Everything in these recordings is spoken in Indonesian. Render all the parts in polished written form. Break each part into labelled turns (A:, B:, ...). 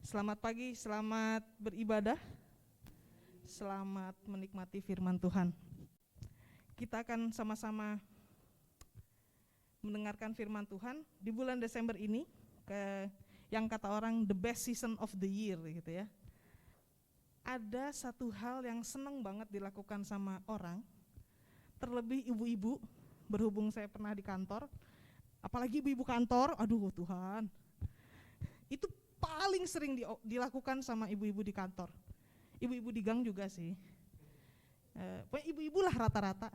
A: Selamat pagi, selamat beribadah, selamat menikmati firman Tuhan. Kita akan sama-sama mendengarkan firman Tuhan di bulan Desember ini, yang kata orang the best season of the year gitu ya. Ada satu hal yang senang banget dilakukan sama orang, terlebih ibu-ibu, berhubung saya pernah di kantor, apalagi ibu-ibu kantor, aduh Tuhan, itu paling sering dilakukan sama ibu-ibu di kantor. Ibu-ibu di gang juga sih. Ibu-ibu lah rata-rata.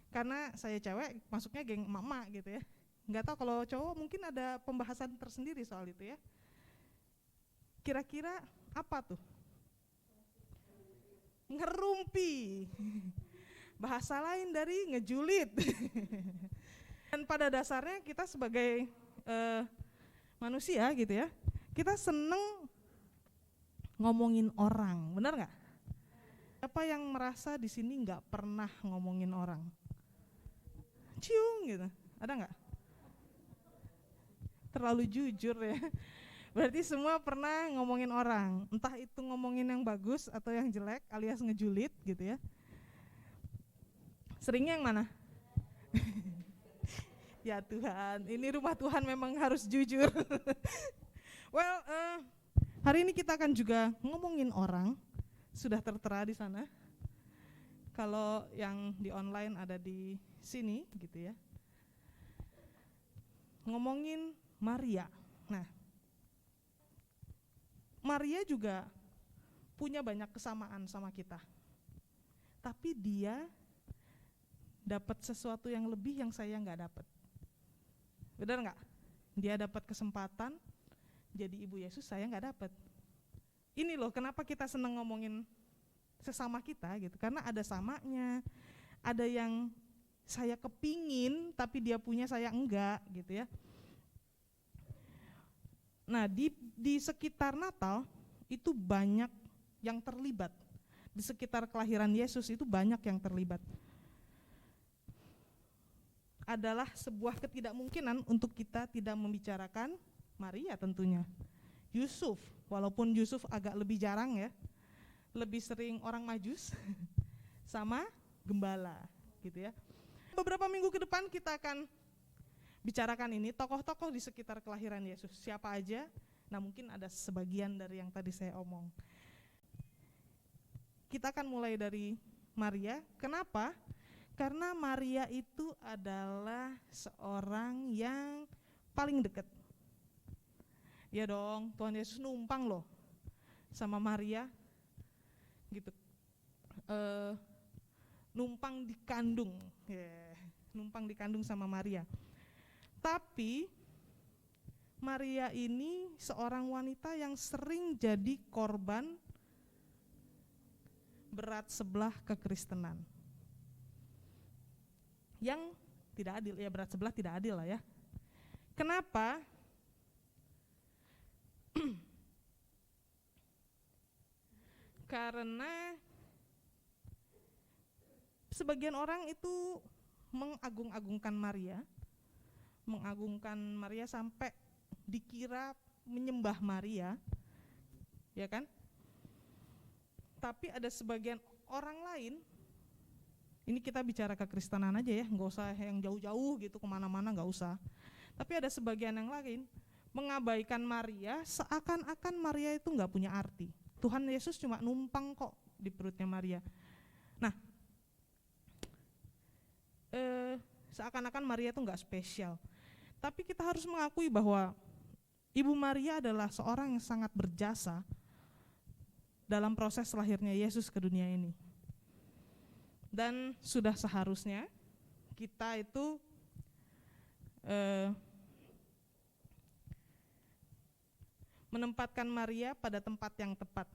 A: Karena saya cewek, masuknya geng emak-emak gitu ya. Nggak tahu kalau cowok mungkin ada pembahasan tersendiri soal itu ya. Kira-kira apa tuh? Ngerumpi. Bahasa lain dari ngejulit. Dan pada dasarnya kita sebagai manusia gitu ya, kita seneng ngomongin orang, benar nggak? Siapa yang merasa di sini nggak pernah ngomongin orang? Cium gitu, ada nggak? Terlalu jujur ya. Berarti semua pernah ngomongin orang, entah itu ngomongin yang bagus atau yang jelek, alias ngejulit gitu ya. Seringnya yang mana? Ya Tuhan, ini rumah Tuhan memang harus jujur. Well, hari ini kita akan juga ngomongin orang, sudah tertera di sana. Kalau yang di online ada di sini gitu ya. Ngomongin Maria. Nah, Maria juga punya banyak kesamaan sama kita. Tapi dia dapat sesuatu yang lebih yang saya nggak dapat. Benar nggak? Dia dapat kesempatan jadi ibu Yesus, saya nggak dapat. Ini loh kenapa kita senang ngomongin sesama kita gitu, karena ada samanya, ada yang saya kepingin tapi dia punya saya enggak gitu ya. Nah di sekitar Natal itu banyak yang terlibat, di sekitar kelahiran Yesus itu banyak yang terlibat. Adalah sebuah ketidakmungkinan untuk kita tidak membicarakan Maria tentunya. Yusuf, walaupun Yusuf agak lebih jarang ya, lebih sering orang Majus sama gembala gitu ya. Beberapa minggu ke depan kita akan bicarakan ini, tokoh-tokoh di sekitar kelahiran Yesus, siapa aja. Nah mungkin ada sebagian dari yang tadi saya omong. Kita akan mulai dari Maria. Kenapa? Karena Maria itu adalah seorang yang paling dekat. Ya dong, Tuhan Yesus numpang loh sama Maria gitu, numpang dikandung, numpang dikandung sama Maria. Tapi Maria ini seorang wanita yang sering jadi korban berat sebelah kekristenan, yang tidak adil ya, berat sebelah tidak adil lah ya. Kenapa? Karena sebagian orang itu mengagung-agungkan Maria sampai dikira menyembah Maria, ya kan? Tapi ada sebagian orang lain, ini kita bicara kekristenan aja ya, nggak usah yang jauh-jauh gitu kemana-mana, nggak usah. Tapi ada sebagian yang lain mengabaikan Maria, seakan-akan Maria itu nggak punya arti. Tuhan Yesus cuma numpang kok di perutnya Maria. Nah, seakan-akan Maria itu nggak spesial. Tapi kita harus mengakui bahwa Ibu Maria adalah seorang yang sangat berjasa dalam proses lahirnya Yesus ke dunia ini. Dan sudah seharusnya kita itu menempatkan Maria pada tempat yang tepat.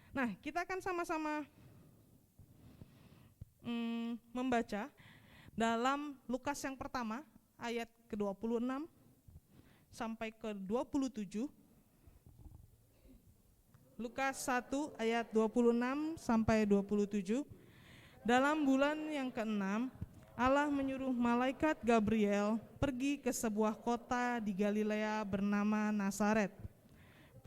A: Nah, kita akan sama-sama membaca dalam Lukas yang pertama ayat ke-26 sampai ke-27. Lukas 1 ayat 26 sampai 27. Dalam bulan yang ke-6, Allah menyuruh malaikat Gabriel pergi ke sebuah kota di Galilea bernama Nazaret,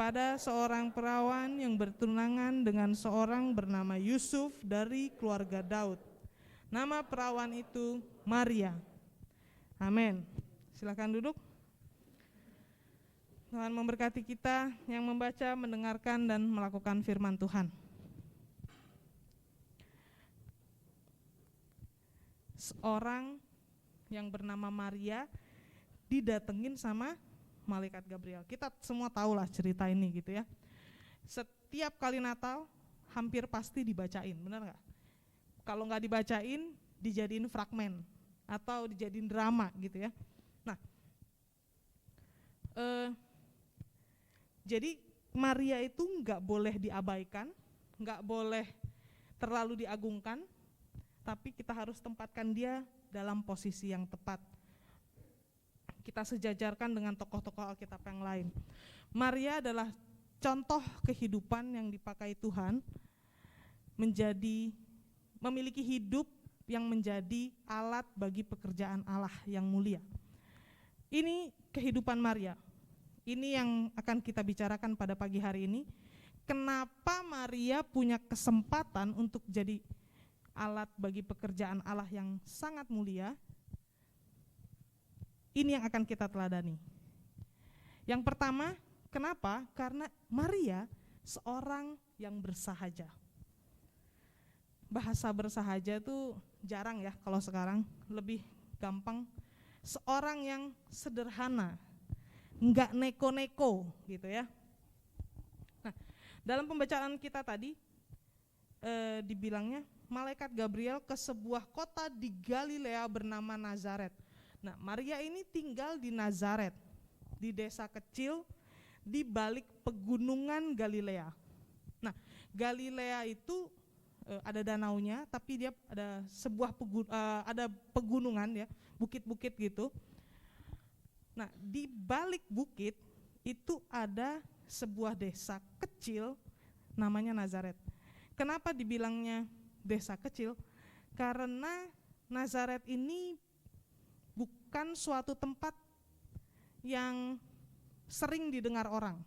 A: kepada seorang perawan yang bertunangan dengan seorang bernama Yusuf dari keluarga Daud. Nama perawan itu Maria. Amin. Silakan duduk. Tuhan memberkati kita yang membaca, mendengarkan, dan melakukan firman Tuhan. Seorang yang bernama Maria didatengin sama malaikat Gabriel. Kita semua tahulah cerita ini gitu ya. Setiap kali Natal hampir pasti dibacain, benar nggak? Kalau nggak dibacain, dijadiin fragmen atau dijadiin drama gitu ya. Nah, jadi Maria itu nggak boleh diabaikan, nggak boleh terlalu diagungkan, tapi kita harus tempatkan dia dalam posisi yang tepat. Kita sejajarkan dengan tokoh-tokoh Alkitab yang lain. Maria adalah contoh kehidupan yang dipakai Tuhan memiliki hidup yang menjadi alat bagi pekerjaan Allah yang mulia. Ini kehidupan Maria. Ini yang akan kita bicarakan pada pagi hari ini. Kenapa Maria punya kesempatan untuk jadi alat bagi pekerjaan Allah yang sangat mulia? Ini yang akan kita teladani. Yang pertama, kenapa? Karena Maria seorang yang bersahaja. Bahasa bersahaja itu jarang ya kalau sekarang, lebih gampang. Seorang yang sederhana, enggak neko-neko gitu ya. Nah, dalam pembacaan kita tadi dibilangnya malaikat Gabriel ke sebuah kota di Galilea bernama Nazaret. Nah, Maria ini tinggal di Nazaret, di desa kecil di balik pegunungan Galilea. Nah, Galilea itu ada danaunya, tapi dia ada ada pegunungan ya, bukit-bukit gitu. Nah, di balik bukit itu ada sebuah desa kecil namanya Nazaret. Kenapa dibilangnya desa kecil? Karena Nazaret ini bukan suatu tempat yang sering didengar orang.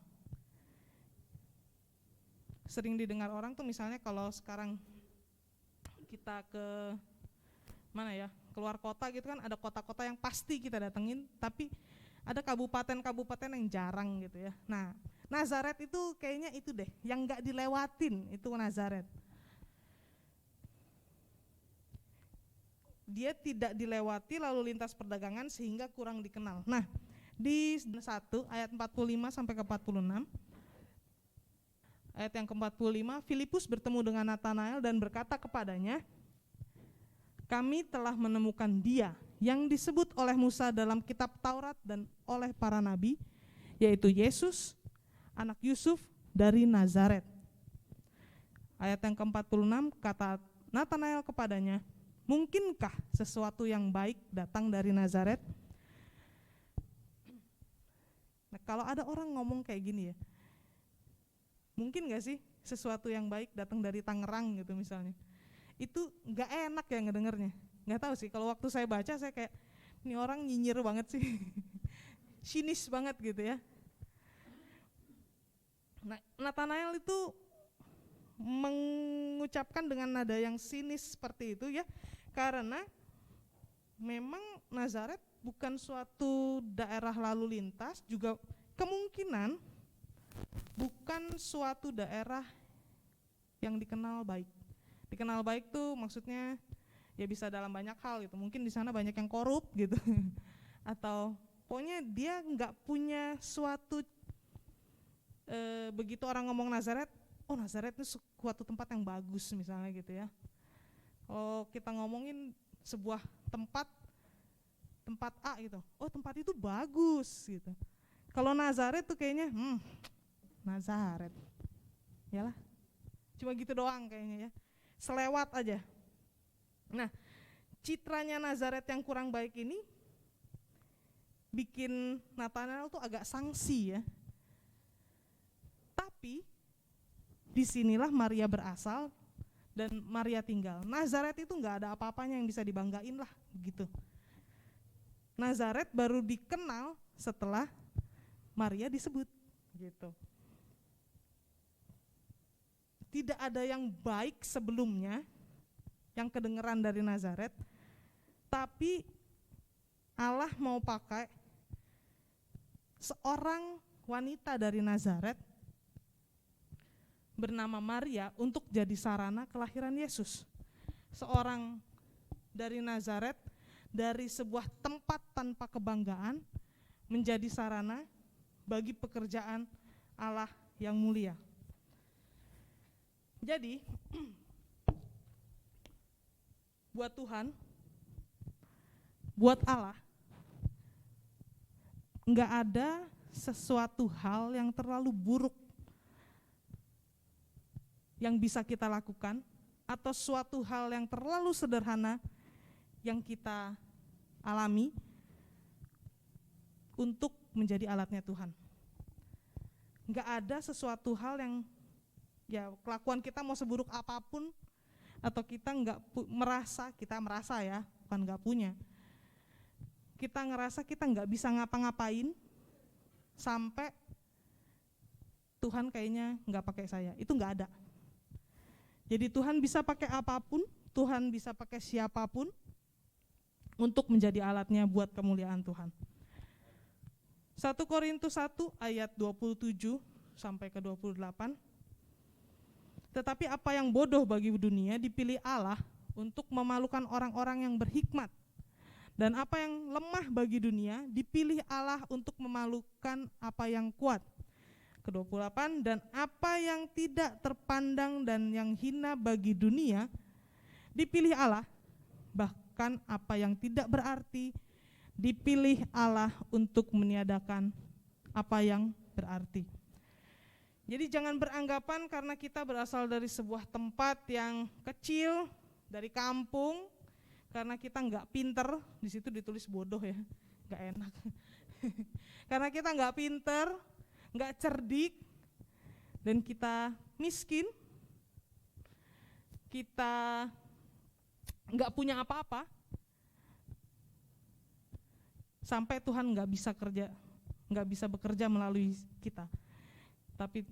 A: Sering didengar orang tuh misalnya kalau sekarang kita ke mana ya, keluar kota gitu kan, ada kota-kota yang pasti kita datengin, tapi ada kabupaten-kabupaten yang jarang gitu ya. Nah, Nazaret itu kayaknya itu deh, yang nggak dilewatin itu Nazaret. Dia tidak dilewati lalu lintas perdagangan sehingga kurang dikenal. Nah, di 1 ayat 45 sampai ke 46, ayat yang ke-45, Filipus bertemu dengan Natanael dan berkata kepadanya, kami telah menemukan dia yang disebut oleh Musa dalam kitab Taurat dan oleh para nabi, yaitu Yesus, anak Yusuf dari Nazaret. Ayat yang ke-46, kata Natanael kepadanya, mungkinkah sesuatu yang baik datang dari Nazaret? Nah, kalau ada orang ngomong kayak gini ya, mungkin gak sih sesuatu yang baik datang dari Tangerang gitu misalnya? Itu gak enak ya ngedengernya. Gak tahu sih, kalau waktu saya baca saya kayak, ini orang nyinyir banget sih. Sinis banget gitu ya. Nah, Natanael itu mengucapkan dengan nada yang sinis seperti itu ya, karena memang Nazaret bukan suatu daerah lalu lintas, juga kemungkinan bukan suatu daerah yang dikenal baik. Dikenal baik tuh maksudnya ya bisa dalam banyak hal gitu. Mungkin di sana banyak yang korup gitu. Atau pokoknya dia nggak punya suatu begitu orang ngomong Nazaret, oh Nazaret itu suatu tempat yang bagus misalnya gitu ya. Kalau kita ngomongin sebuah tempat A gitu, oh tempat itu bagus gitu. Kalau Nazaret tuh kayaknya Nazaret, yalah, cuma gitu doang kayaknya ya, selewat aja. Nah, citranya Nazaret yang kurang baik ini bikin Natanael tuh agak sangsi ya. Tapi disinilah Maria berasal dan Maria tinggal. Nazaret itu nggak ada apa-apanya yang bisa dibanggain lah gitu. Nazaret baru dikenal setelah Maria disebut gitu. tidak ada yang baik sebelumnya yang kedengeran dari Nazaret, tapi Allah mau pakai seorang wanita dari Nazaret bernama Maria untuk jadi sarana kelahiran Yesus. Seorang dari Nazaret, dari sebuah tempat tanpa kebanggaan, menjadi sarana bagi pekerjaan Allah yang mulia. Jadi buat Tuhan, buat Allah, enggak ada sesuatu hal yang terlalu buruk yang bisa kita lakukan, atau suatu hal yang terlalu sederhana yang kita alami untuk menjadi alatnya Tuhan. Enggak ada sesuatu hal yang, ya kelakuan kita mau seburuk apapun, atau kita kita merasa ya, bukan enggak punya, kita ngerasa kita enggak bisa ngapa-ngapain sampai Tuhan kayaknya enggak pakai saya, itu enggak ada. Jadi Tuhan bisa pakai apapun, Tuhan bisa pakai siapapun untuk menjadi alatnya buat kemuliaan Tuhan. 1 Korintus 1 ayat 27 sampai ke 28. Tetapi apa yang bodoh bagi dunia dipilih Allah untuk memalukan orang-orang yang berhikmat. Dan apa yang lemah bagi dunia dipilih Allah untuk memalukan apa yang kuat. Ke-28, dan apa yang tidak terpandang dan yang hina bagi dunia dipilih Allah, bahkan apa yang tidak berarti dipilih Allah untuk meniadakan apa yang berarti. Jadi jangan beranggapan karena kita berasal dari sebuah tempat yang kecil, dari kampung, karena kita enggak pinter, di situ ditulis bodoh ya, enggak enak. Karena kita enggak pinter, enggak cerdik, dan kita miskin, kita enggak punya apa-apa, sampai Tuhan enggak bisa bekerja melalui kita. Tapi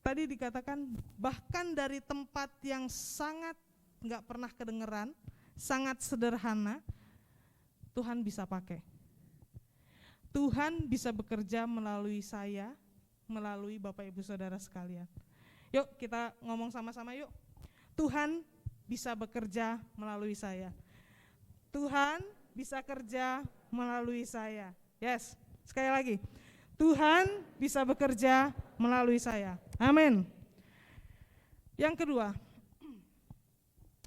A: tadi dikatakan bahkan dari tempat yang sangat enggak pernah kedengeran, sangat sederhana, Tuhan bisa pakai. Tuhan bisa bekerja melalui saya, melalui Bapak Ibu Saudara sekalian. Yuk kita ngomong sama-sama yuk. Tuhan bisa bekerja melalui saya. Tuhan bisa kerja melalui saya. Yes, sekali lagi. Tuhan bisa bekerja melalui saya. Amin. Yang kedua,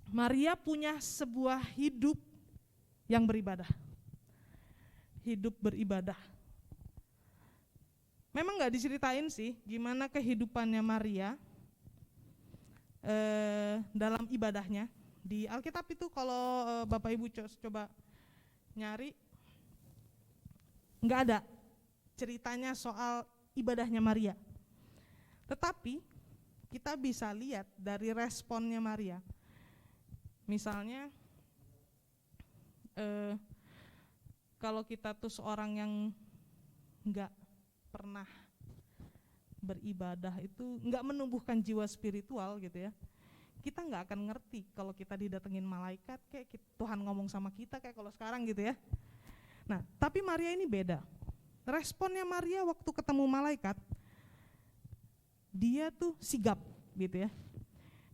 A: Maria punya sebuah hidup yang beribadah. Hidup beribadah. Memang gak diceritain sih gimana kehidupannya Maria dalam ibadahnya. Di Alkitab itu kalau Bapak Ibu coba nyari, gak ada ceritanya soal ibadahnya Maria. Tetapi kita bisa lihat dari responnya Maria. Misalnya kalau kita tuh seorang yang enggak pernah beribadah, itu enggak menumbuhkan jiwa spiritual gitu ya, kita enggak akan ngerti kalau kita didatengin malaikat kayak Tuhan ngomong sama kita kayak kalau sekarang gitu ya. Nah, tapi Maria ini beda. Responnya Maria waktu ketemu malaikat, dia tuh sigap gitu ya.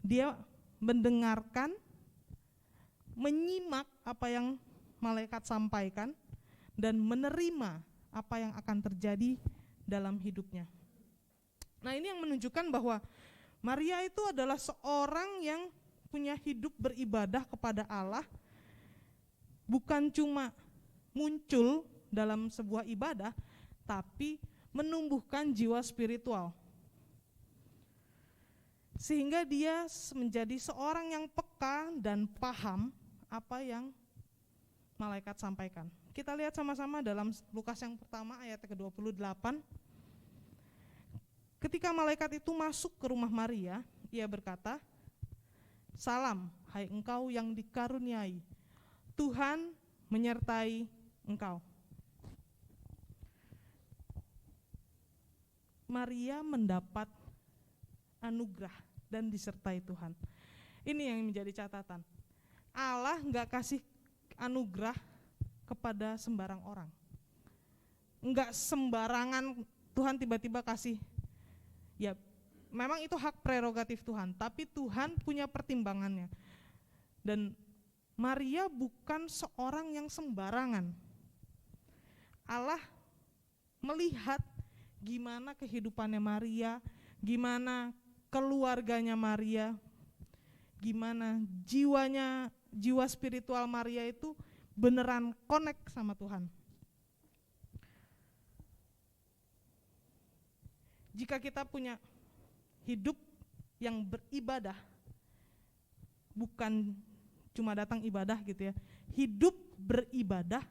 A: Dia mendengarkan, menyimak apa yang malaikat sampaikan, dan menerima apa yang akan terjadi dalam hidupnya. Nah, ini yang menunjukkan bahwa Maria itu adalah seorang yang punya hidup beribadah kepada Allah, bukan cuma muncul dalam sebuah ibadah, tapi menumbuhkan jiwa spiritual. Sehingga dia menjadi seorang yang peka dan paham apa yang malaikat sampaikan. Kita lihat sama-sama dalam Lukas yang pertama ayat ke-28. Ketika malaikat itu masuk ke rumah Maria, ia berkata, "Salam, hai engkau yang dikaruniai, Tuhan menyertai engkau." Maria mendapat anugerah dan disertai Tuhan. Ini yang menjadi catatan. Allah nggak kasih anugerah kepada sembarang orang. Nggak sembarangan Tuhan tiba-tiba kasih. Ya, memang itu hak prerogatif Tuhan, tapi Tuhan punya pertimbangannya. Dan Maria bukan seorang yang sembarangan. Allah melihat gimana kehidupannya Maria, gimana keluarganya Maria, gimana jiwa spiritual Maria itu beneran connect sama Tuhan. Jika kita punya hidup yang beribadah, bukan cuma datang ibadah gitu ya, hidup beribadah,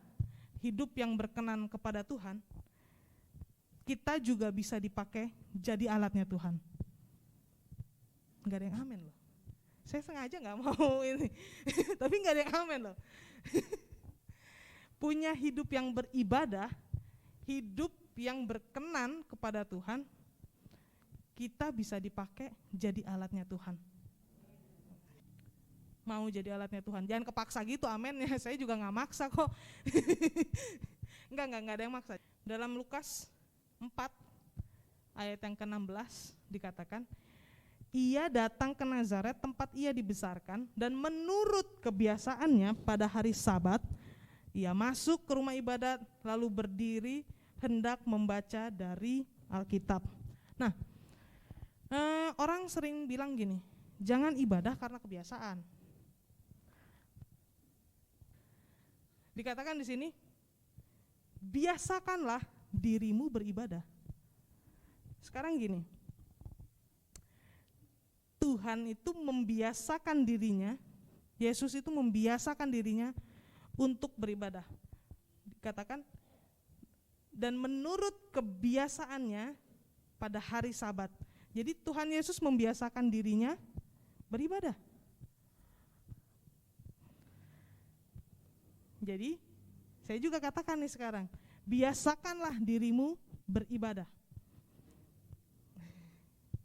A: hidup yang berkenan kepada Tuhan, kita juga bisa dipakai jadi alatnya Tuhan. Enggak ada yang amin loh. Saya sengaja gak mau ini tapi gak ada yang amin loh. Punya hidup yang beribadah, hidup yang berkenan kepada Tuhan, kita bisa dipakai jadi alatnya Tuhan. Mau jadi alatnya Tuhan, jangan kepaksa gitu, amin ya. Saya juga gak maksa kok. Enggak ada yang maksa. Dalam Lukas 4 ayat yang ke-16 dikatakan, ia datang ke Nazaret tempat ia dibesarkan, dan menurut kebiasaannya pada hari Sabat ia masuk ke rumah ibadat lalu berdiri hendak membaca dari Alkitab. Nah, orang sering bilang gini, jangan ibadah karena kebiasaan. Dikatakan di sini, biasakanlah dirimu beribadah. Sekarang gini, Tuhan itu membiasakan dirinya, Yesus itu membiasakan dirinya untuk beribadah. Dikatakan, dan menurut kebiasaannya pada hari Sabat. Jadi Tuhan Yesus membiasakan dirinya beribadah. Jadi saya juga katakan nih sekarang, biasakanlah dirimu beribadah.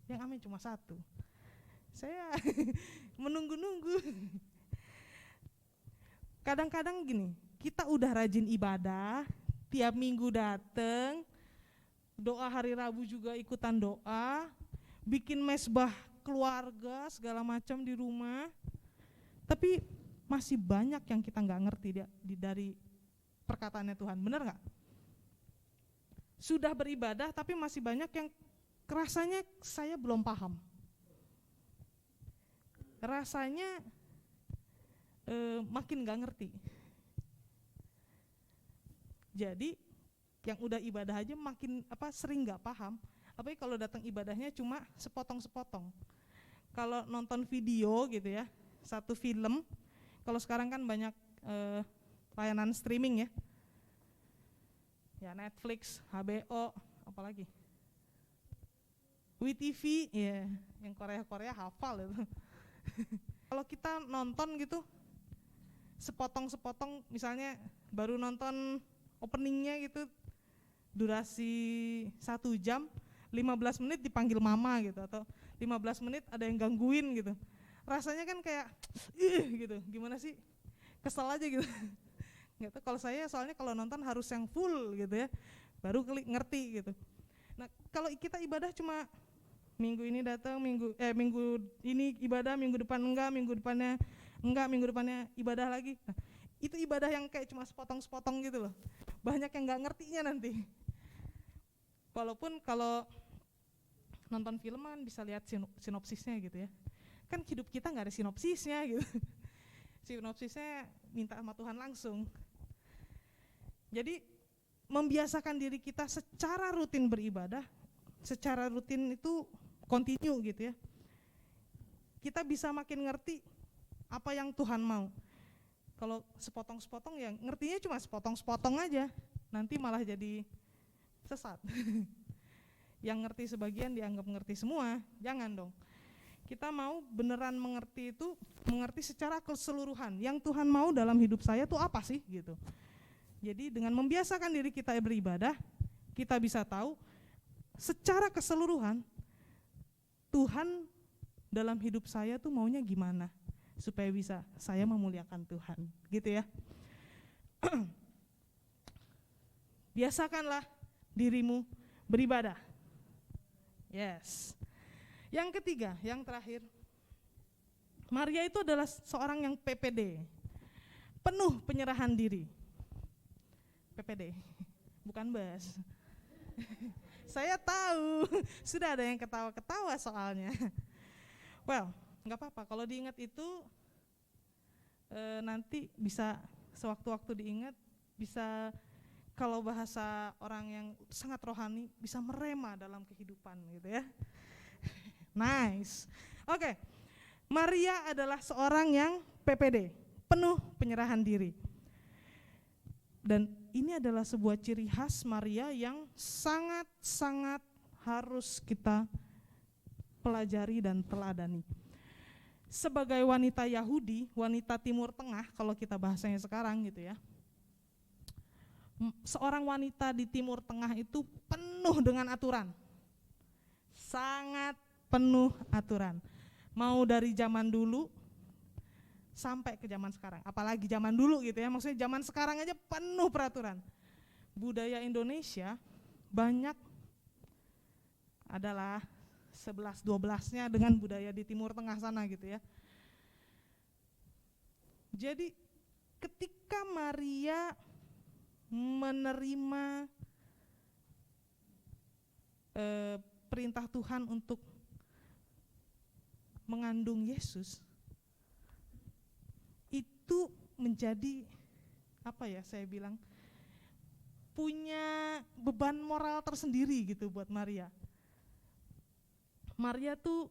A: Yang amin cuma satu. Saya menunggu-nunggu. Kadang-kadang gini, kita udah rajin ibadah, tiap minggu datang, doa hari Rabu juga ikutan doa, bikin mesbah keluarga segala macam di rumah, tapi masih banyak yang kita nggak ngerti dari perkataannya Tuhan, benar nggak? Sudah beribadah tapi masih banyak yang rasanya saya belum paham. Rasanya makin nggak ngerti. Jadi yang udah ibadah aja makin sering nggak paham. Apalagi kalau datang ibadahnya cuma sepotong-sepotong. Kalau nonton video gitu ya, satu film. Kalau sekarang kan banyak layanan streaming ya. Ya Netflix, HBO, apalagi WeTV, ya yang Korea hafal itu. Kalau kita nonton gitu sepotong-sepotong, misalnya baru nonton openingnya gitu, durasi 1 jam, 15 menit dipanggil mama gitu, atau 15 menit ada yang gangguin gitu. Rasanya kan kayak gitu, gimana sih, kesel aja gitu. Nggak tahu, kalau saya soalnya kalau nonton harus yang full gitu ya, baru ngerti gitu. Nah kalau kita ibadah cuma minggu ini datang, minggu ini ibadah, minggu depan enggak, minggu depannya ibadah lagi. Nah, itu ibadah yang kayak cuma sepotong-sepotong gitu loh. Banyak yang nggak ngertinya nanti. Walaupun kalau nonton film kan bisa lihat sinopsisnya gitu ya. Kan hidup kita nggak ada sinopsisnya gitu. Sinopsisnya minta sama Tuhan langsung. Jadi membiasakan diri kita secara rutin beribadah, secara rutin itu continue gitu ya. Kita bisa makin ngerti apa yang Tuhan mau. Kalau sepotong-sepotong ya ngertinya cuma sepotong-sepotong aja, nanti malah jadi sesat. Yang ngerti sebagian dianggap ngerti semua, jangan dong. Kita mau beneran mengerti itu, mengerti secara keseluruhan. Yang Tuhan mau dalam hidup saya itu apa sih gitu. Jadi dengan membiasakan diri kita beribadah, kita bisa tahu secara keseluruhan Tuhan dalam hidup saya tuh maunya gimana supaya bisa saya memuliakan Tuhan, gitu ya. Biasakanlah dirimu beribadah. Yes. Yang ketiga, yang terakhir, Maria itu adalah seorang yang PPD, penuh penyerahan diri. PPD, bukan bus. Saya tahu, sudah ada yang ketawa-ketawa soalnya. Well, nggak apa-apa, kalau diingat itu nanti bisa sewaktu-waktu diingat, bisa kalau bahasa orang yang sangat rohani, bisa merema dalam kehidupan gitu ya. Nice. Oke. Maria adalah seorang yang PPD, penuh penyerahan diri. Dan ini adalah sebuah ciri khas Maria yang sangat-sangat harus kita pelajari dan teladani. Sebagai wanita Yahudi, wanita Timur Tengah kalau kita bahasanya sekarang gitu ya. Seorang wanita di Timur Tengah itu penuh dengan aturan. Sangat penuh aturan. Mau dari zaman dulu sampai ke zaman sekarang, apalagi zaman dulu gitu ya, maksudnya zaman sekarang aja penuh peraturan. Budaya Indonesia banyak adalah 11-12-nya dengan budaya di Timur Tengah sana gitu ya. Jadi ketika Maria menerima perintah Tuhan untuk mengandung Yesus, itu menjadi apa ya, saya bilang punya beban moral tersendiri gitu buat Maria. Maria tuh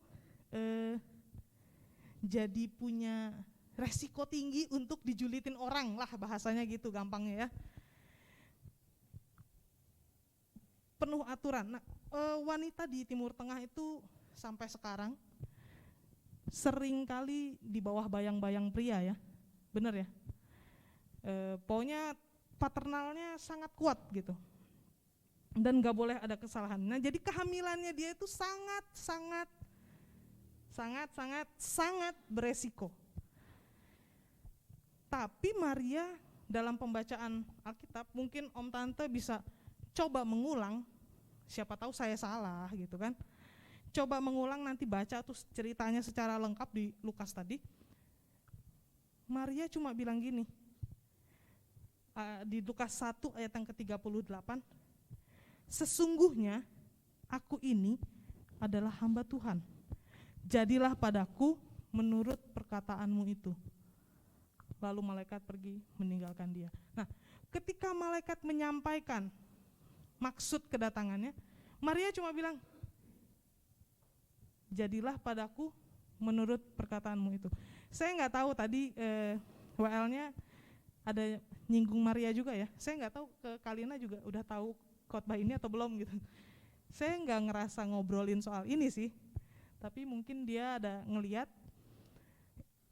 A: jadi punya resiko tinggi untuk dijulitin orang lah, bahasanya gitu gampangnya ya. Penuh aturan. Nah, wanita di Timur Tengah itu sampai sekarang sering kali di bawah bayang-bayang pria ya, bener ya. Pokoknya paternalnya sangat kuat gitu, dan gak boleh ada kesalahan. Nah jadi kehamilannya dia itu sangat beresiko. Tapi Maria dalam pembacaan Alkitab, mungkin Om Tante bisa coba mengulang, siapa tahu saya salah gitu kan. Coba mengulang, nanti baca tuh ceritanya secara lengkap di Lukas tadi. Maria cuma bilang gini, di Lukas 1 ayat yang ke-38, sesungguhnya aku ini adalah hamba Tuhan, jadilah padaku menurut perkataanmu itu. Lalu malaikat pergi meninggalkan dia. Nah, ketika malaikat menyampaikan maksud kedatangannya, Maria cuma bilang, jadilah padaku menurut perkataanmu itu. Saya nggak tahu tadi WL-nya ada nyinggung Maria juga ya. Saya nggak tahu ke Kalina juga udah tahu khotbah ini atau belum gitu. Saya nggak ngerasa ngobrolin soal ini sih, tapi mungkin dia ada ngeliat.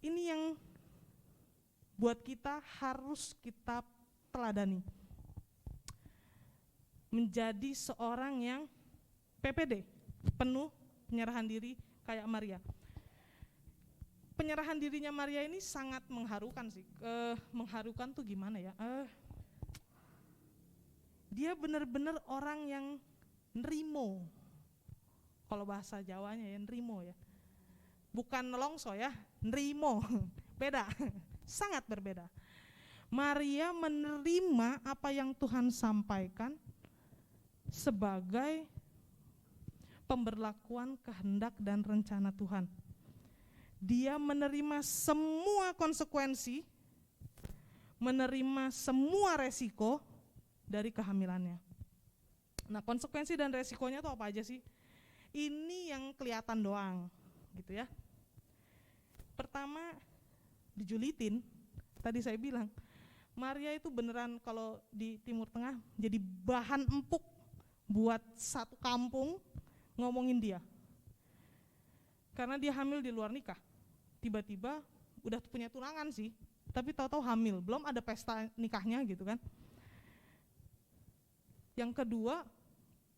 A: Ini yang buat kita harus kita teladani. Menjadi seorang yang PPD, penuh penyerahan diri kayak Maria. Penyerahan dirinya Maria ini sangat mengharukan sih. Mengharukan tuh gimana ya? Dia benar-benar orang yang nerimo. Kalau bahasa Jawanya ya nerimo ya. Bukan nelongso ya, nerimo. Beda. Sangat berbeda. Maria menerima apa yang Tuhan sampaikan sebagai pemberlakuan kehendak dan rencana Tuhan. Dia menerima semua konsekuensi, menerima semua resiko dari kehamilannya. Nah, konsekuensi dan resikonya itu apa aja sih? Ini yang kelihatan doang, gitu ya. Pertama, dijulitin. Tadi saya bilang, Maria itu beneran kalau di Timur Tengah jadi bahan empuk buat satu kampung ngomongin dia. Karena dia hamil di luar nikah. Tiba-tiba udah punya tunangan sih, tapi tahu-tahu hamil, belum ada pesta nikahnya gitu kan. Yang kedua,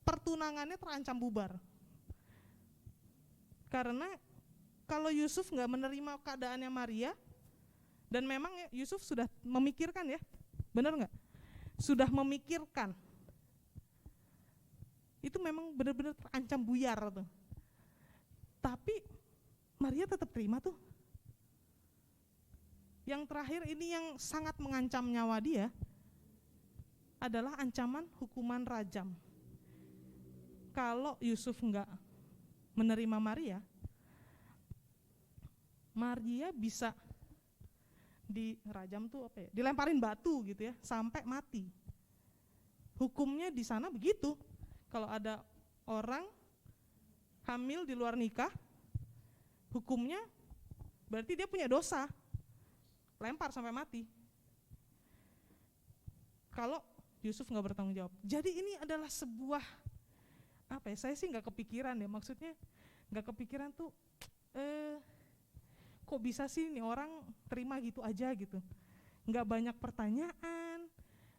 A: pertunangannya terancam bubar. Karena kalau Yusuf nggak menerima keadaannya Maria, dan memang Yusuf sudah memikirkan ya, benar nggak? Sudah memikirkan, itu memang benar-benar terancam buyar tuh. Tapi Maria tetap terima tuh. Yang terakhir ini yang sangat mengancam nyawa dia adalah ancaman hukuman rajam. Kalau Yusuf enggak menerima Maria, Maria bisa dirajam tuh apa ya? Dilemparin batu gitu ya, sampai mati. Hukumnya di sana begitu. Kalau ada orang hamil di luar nikah, hukumnya berarti dia punya dosa. Lempar sampai mati. Kalau Yusuf nggak bertanggung jawab. Jadi ini adalah sebuah apa ya? Saya sih nggak kepikiran ya. Maksudnya nggak kepikiran tuh. Kok bisa sih nih orang terima gitu aja gitu? Nggak banyak pertanyaan,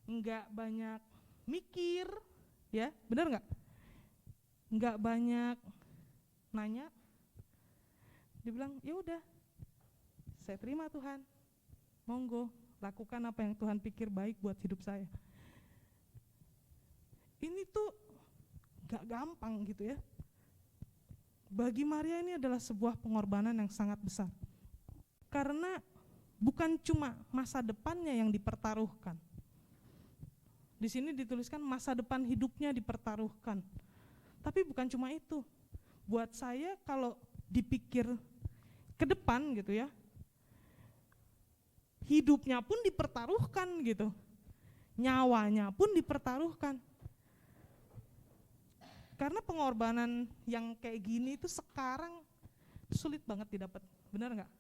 A: nggak banyak mikir, ya benar nggak? Nggak banyak nanya. Dia bilang ya udah, saya terima Tuhan. Monggo, lakukan apa yang Tuhan pikir baik buat hidup saya. Ini tuh gak gampang gitu ya. Bagi Maria ini adalah sebuah pengorbanan yang sangat besar. Karena bukan cuma masa depannya yang dipertaruhkan. Di sini dituliskan masa depan hidupnya dipertaruhkan. Tapi bukan cuma itu. Buat saya kalau dipikir ke depan gitu ya, hidupnya pun dipertaruhkan gitu, nyawanya pun dipertaruhkan. Karena pengorbanan yang kayak gini itu sekarang sulit banget didapat, benar nggak?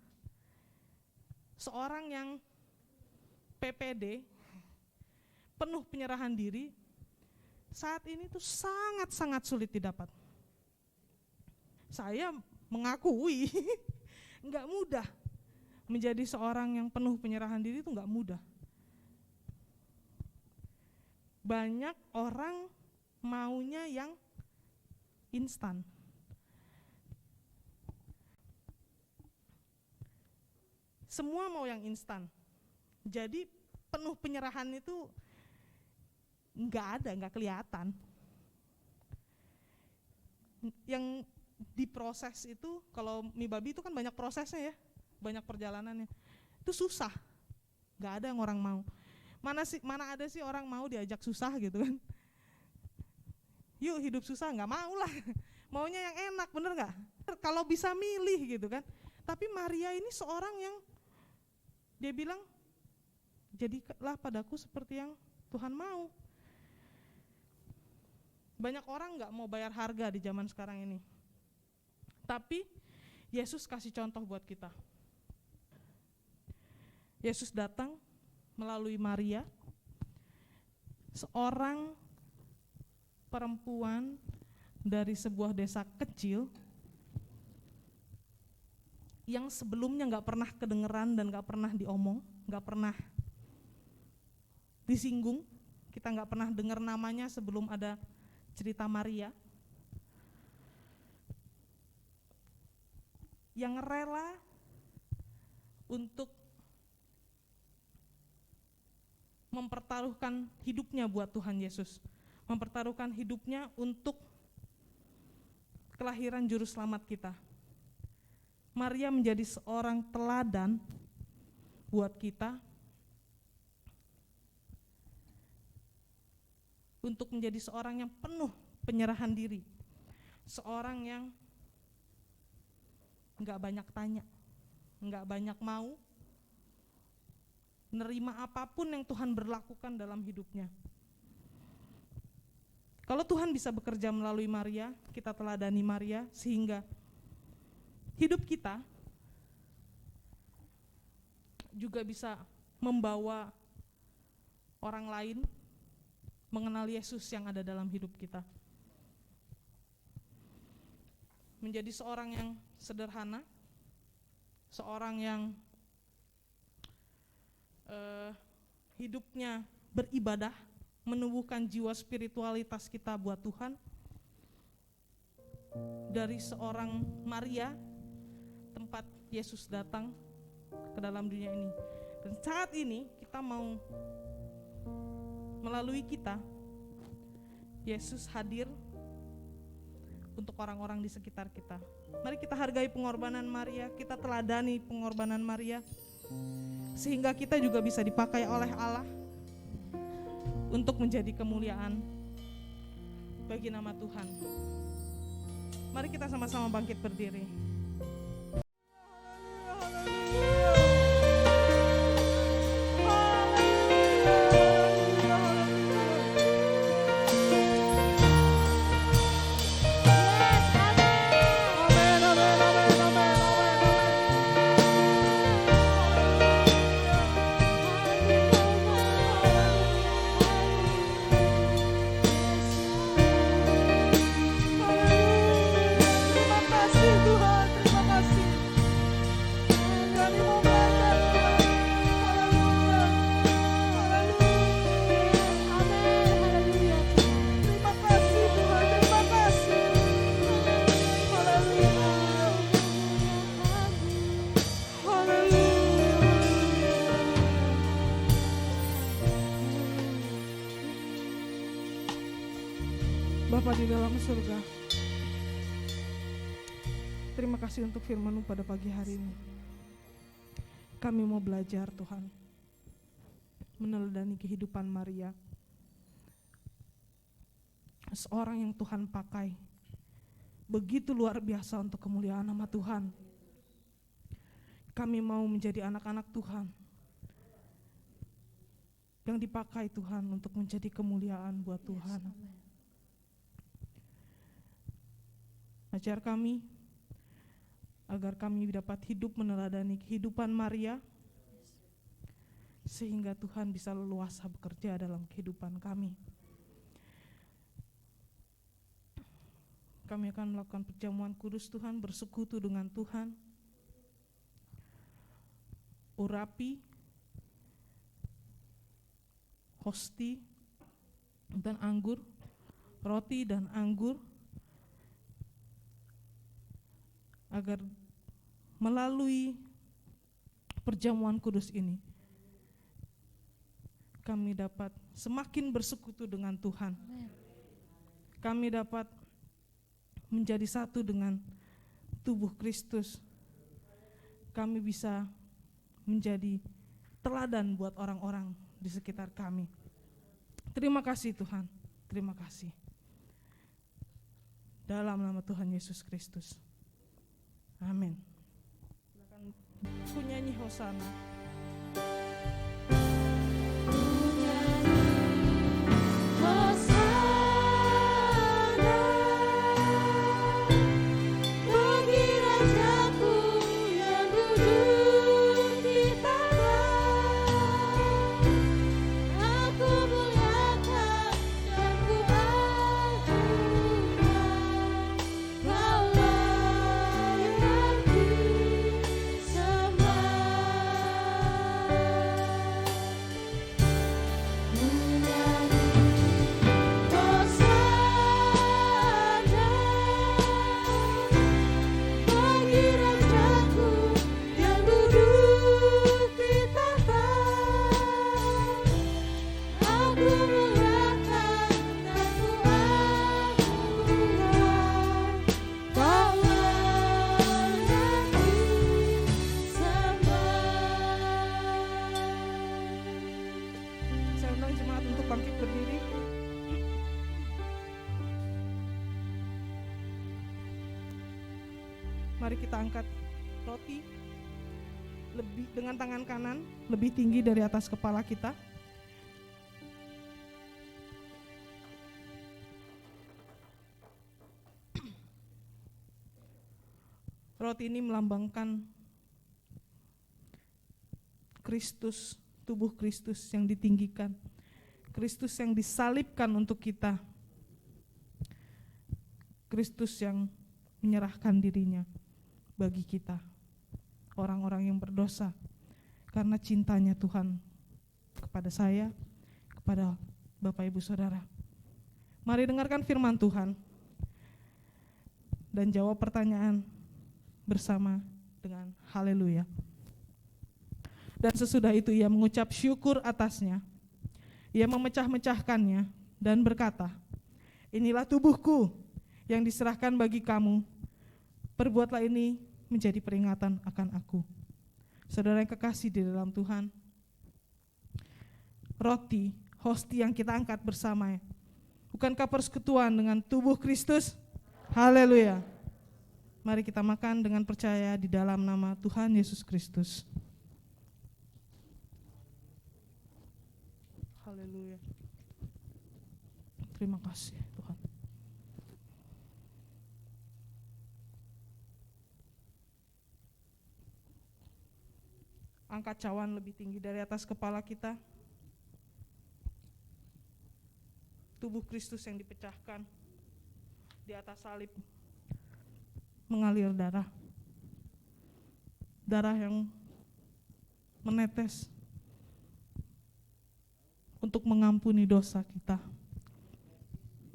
A: Seorang yang PPD, penuh penyerahan diri, saat ini tuh sangat-sangat sulit didapat. Saya mengakui nggak mudah. Menjadi seorang yang penuh penyerahan diri itu nggak mudah. Banyak orang maunya yang instan. Semua mau yang instan. Jadi penuh penyerahan itu nggak ada, nggak kelihatan. Yang diproses itu, kalau mie babi itu kan banyak prosesnya ya, banyak perjalanannya. Itu susah, nggak ada yang orang mau. Mana ada sih orang mau diajak susah gitu kan? Yuk hidup susah, nggak mau lah. Maunya yang enak, bener nggak? Kalau bisa milih gitu kan. Tapi Maria ini seorang yang dia bilang, jadilah padaku seperti yang Tuhan mau. Banyak orang nggak mau bayar harga di zaman sekarang ini. Tapi Yesus kasih contoh buat kita. Yesus datang melalui Maria, seorang perempuan dari sebuah desa kecil yang sebelumnya nggak pernah kedengeran dan nggak pernah diomong, nggak pernah disinggung, kita nggak pernah dengar namanya sebelum ada cerita Maria, yang rela untuk mempertaruhkan hidupnya buat Tuhan Yesus, mempertaruhkan hidupnya untuk kelahiran juru selamat kita. Maria menjadi seorang teladan buat kita untuk menjadi seorang yang penuh penyerahan diri, seorang yang nggak banyak tanya, nggak banyak mau, nerima apapun yang Tuhan berlakukan dalam hidupnya. Kalau Tuhan bisa bekerja melalui Maria, kita teladani Maria sehingga hidup kita juga bisa membawa orang lain mengenal Yesus yang ada dalam hidup kita. Menjadi seorang yang sederhana, seorang yang hidupnya beribadah, menumbuhkan jiwa spiritualitas kita buat Tuhan. Dari seorang Maria tempat Yesus datang ke dalam dunia ini. Dan saat ini kita mau melalui kita, Yesus hadir untuk orang-orang di sekitar kita. Mari kita hargai pengorbanan Maria, kita teladani pengorbanan Maria, sehingga kita juga bisa dipakai oleh Allah untuk menjadi kemuliaan bagi nama Tuhan. Mari kita sama-sama bangkit berdiri. Bapa di dalam surga, terima kasih untuk firman-Mu pada pagi hari ini. Kami mau belajar Tuhan, meneladani kehidupan Maria, seorang yang Tuhan pakai begitu luar biasa untuk kemuliaan nama Tuhan. Kami mau menjadi anak-anak Tuhan yang dipakai Tuhan untuk menjadi kemuliaan buat Tuhan. Ajar kami agar kami dapat hidup meneladani kehidupan Maria, sehingga Tuhan bisa leluasa bekerja dalam kehidupan kami. Kami akan melakukan perjamuan kudus Tuhan, bersekutu dengan Tuhan. Urapi, hosti dan anggur, roti dan anggur, agar melalui perjamuan kudus ini kami dapat semakin bersekutu dengan Tuhan. Kami dapat menjadi satu dengan tubuh Kristus. Kami bisa menjadi teladan buat orang-orang di sekitar kami. Terima kasih Tuhan, terima kasih. Dalam nama Tuhan Yesus Kristus. Amin. Ku nyanyi Hosana. Mari kita angkat roti lebih dengan tangan kanan lebih tinggi dari atas kepala kita. Roti ini melambangkan Kristus, tubuh Kristus yang ditinggikan, Kristus yang disalibkan untuk kita, Kristus yang menyerahkan dirinya bagi kita, orang-orang yang berdosa, karena cintanya Tuhan kepada saya, kepada Bapak Ibu Saudara. Mari dengarkan firman Tuhan dan jawab pertanyaan bersama dengan haleluya. Dan sesudah itu ia mengucap syukur atasnya. Ia memecah-mecahkannya dan berkata, inilah tubuhku yang diserahkan bagi kamu. Perbuatlah ini menjadi peringatan akan aku. Saudara yang kekasih di dalam Tuhan, roti, hosti yang kita angkat bersama, bukankah persekutuan dengan tubuh Kristus? Haleluya. Mari kita makan dengan percaya di dalam nama Tuhan Yesus Kristus. Haleluya. Terima kasih Tuhan. Angkat cawan lebih tinggi dari atas kepala kita. Tubuh Kristus yang dipecahkan di atas salib, mengalir darah. Darah yang menetes untuk mengampuni dosa kita,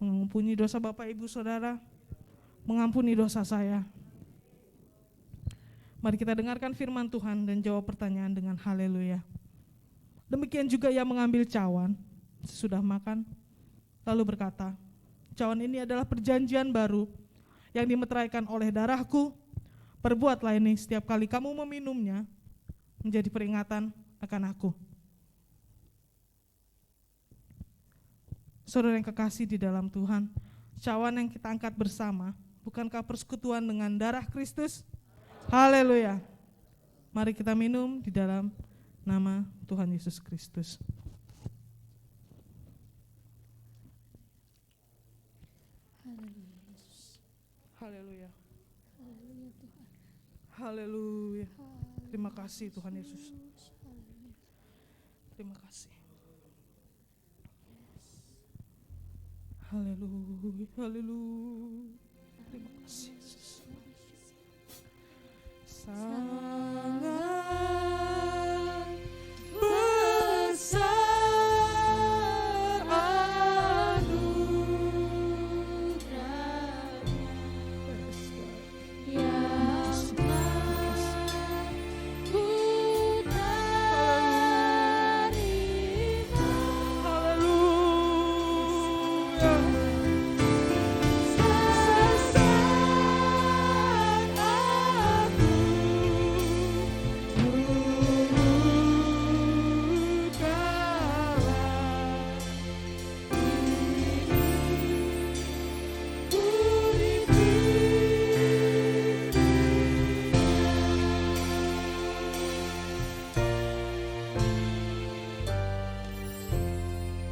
A: mengampuni dosa Bapak Ibu Saudara, mengampuni dosa saya. Mari kita dengarkan firman Tuhan dan jawab pertanyaan dengan haleluya. Demikian juga ia mengambil cawan sesudah makan, lalu berkata, cawan ini adalah perjanjian baru yang dimeteraikan oleh darahku. Perbuatlah ini setiap kali kamu meminumnya menjadi peringatan akan aku. Saudara yang kekasih di dalam Tuhan, cawan yang kita angkat bersama, bukankah persekutuan dengan darah Kristus? Haleluya. Mari kita minum di dalam nama Tuhan Yesus Kristus. Haleluya.
B: Haleluya Tuhan.
A: Haleluya. Terima kasih Tuhan Yesus. Terima kasih. Haleluya, haleluya. Terima kasih Yesus. Sangat besar anugerahnya yang ku terima. Haleluya.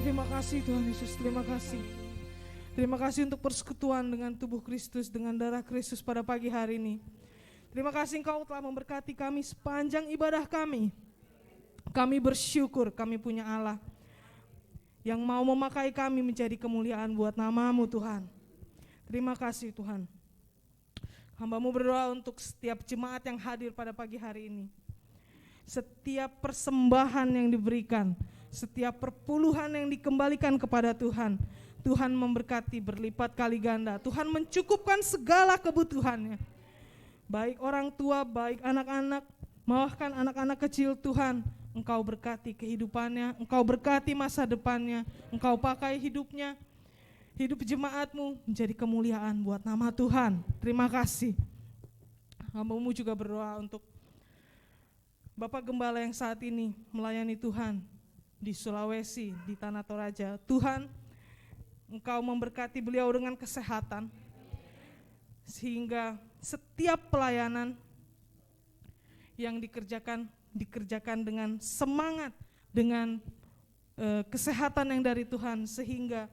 A: Terima kasih Tuhan Yesus, terima kasih. Terima kasih untuk persekutuan dengan tubuh Kristus, dengan darah Kristus pada pagi hari ini. Terima kasih Engkau telah memberkati kami sepanjang ibadah kami. Kami bersyukur kami punya Allah yang mau memakai kami menjadi kemuliaan buat nama-Mu Tuhan. Terima kasih Tuhan. Hamba-Mu berdoa untuk setiap jemaat yang hadir pada pagi hari ini. Setiap persembahan yang diberikan, setiap perpuluhan yang dikembalikan kepada Tuhan, Tuhan memberkati berlipat kali ganda. Tuhan mencukupkan segala kebutuhannya. Baik orang tua, baik anak-anak, bahkan anak-anak kecil Tuhan, Engkau berkati kehidupannya, Engkau berkati masa depannya, Engkau pakai hidupnya, hidup jemaat-Mu menjadi kemuliaan buat nama Tuhan. Terima kasih. Hamba-Mu juga berdoa untuk Bapak Gembala yang saat ini melayani Tuhan di Sulawesi, di Tanah Toraja. Tuhan, Engkau memberkati beliau dengan kesehatan, sehingga setiap pelayanan yang dikerjakan dengan semangat, dengan kesehatan yang dari Tuhan, sehingga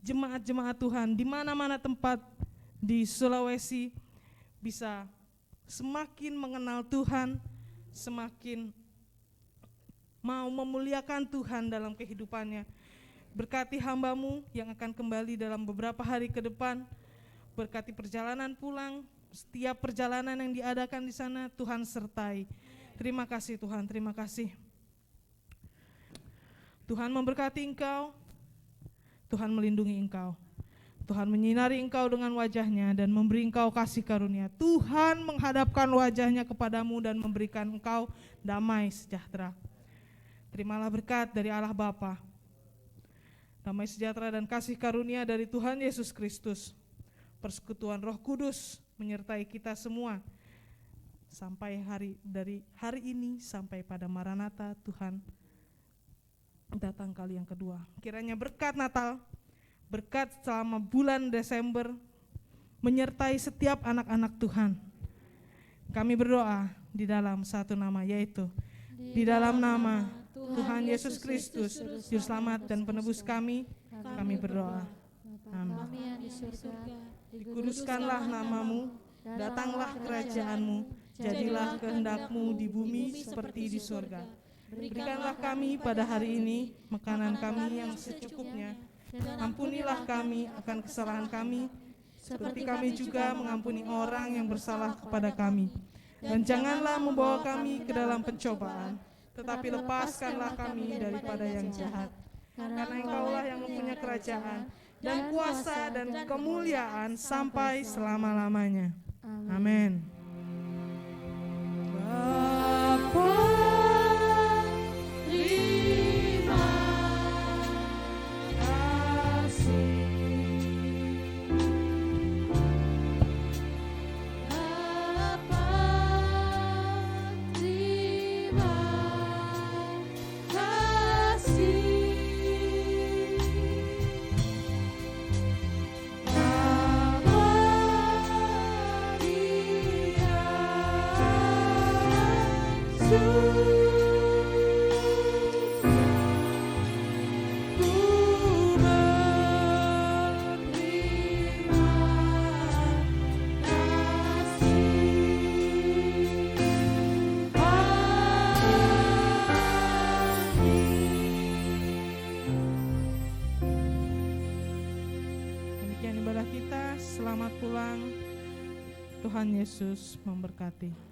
A: jemaat-jemaat Tuhan di mana-mana tempat di Sulawesi bisa semakin mengenal Tuhan, semakin mau memuliakan Tuhan dalam kehidupannya. Berkati hamba-Mu yang akan kembali dalam beberapa hari ke depan. Berkati perjalanan pulang, setiap perjalanan yang diadakan di sana Tuhan sertai. Terima kasih Tuhan, terima kasih. Tuhan memberkati Engkau, Tuhan melindungi Engkau, Tuhan menyinari engkau dengan wajah-Nya dan memberi engkau kasih karunia. Tuhan menghadapkan wajah-Nya kepadamu dan memberikan engkau damai sejahtera. Terimalah berkat dari Allah Bapa, damai sejahtera dan kasih karunia dari Tuhan Yesus Kristus, persekutuan Roh Kudus menyertai kita semua sampai dari hari ini sampai pada Maranatha Tuhan datang kali yang kedua. Kiranya berkat Natal, berkat selama bulan Desember menyertai setiap anak-anak Tuhan. Kami berdoa di dalam satu nama, yaitu di dalam nama Tuhan Yesus Kristus, Juru Selamat dan Penebus kami berdoa. Amin.
B: Kami yang di surga,
A: Dikuduskanlah namamu, datanglah kerajaanmu, jadilah kehendak-Mu di bumi seperti di surga. Berikanlah kami pada hari ini makanan kami yang secukupnya. Ampunilah kami akan kesalahan kami, seperti kami juga mengampuni orang yang bersalah kepada kami. Dan janganlah membawa kami ke dalam pencobaan, tetapi lepaskanlah kami daripada yang jahat. Karena Engkaulah yang mempunyai kerajaan dan kuasa dan kemuliaan sampai selama-lamanya. Amin. Bapa, terima kasih. Bapa, terima kasih. Demikian ibadah kita. Selamat pulang. Tuhan Yesus memberkati.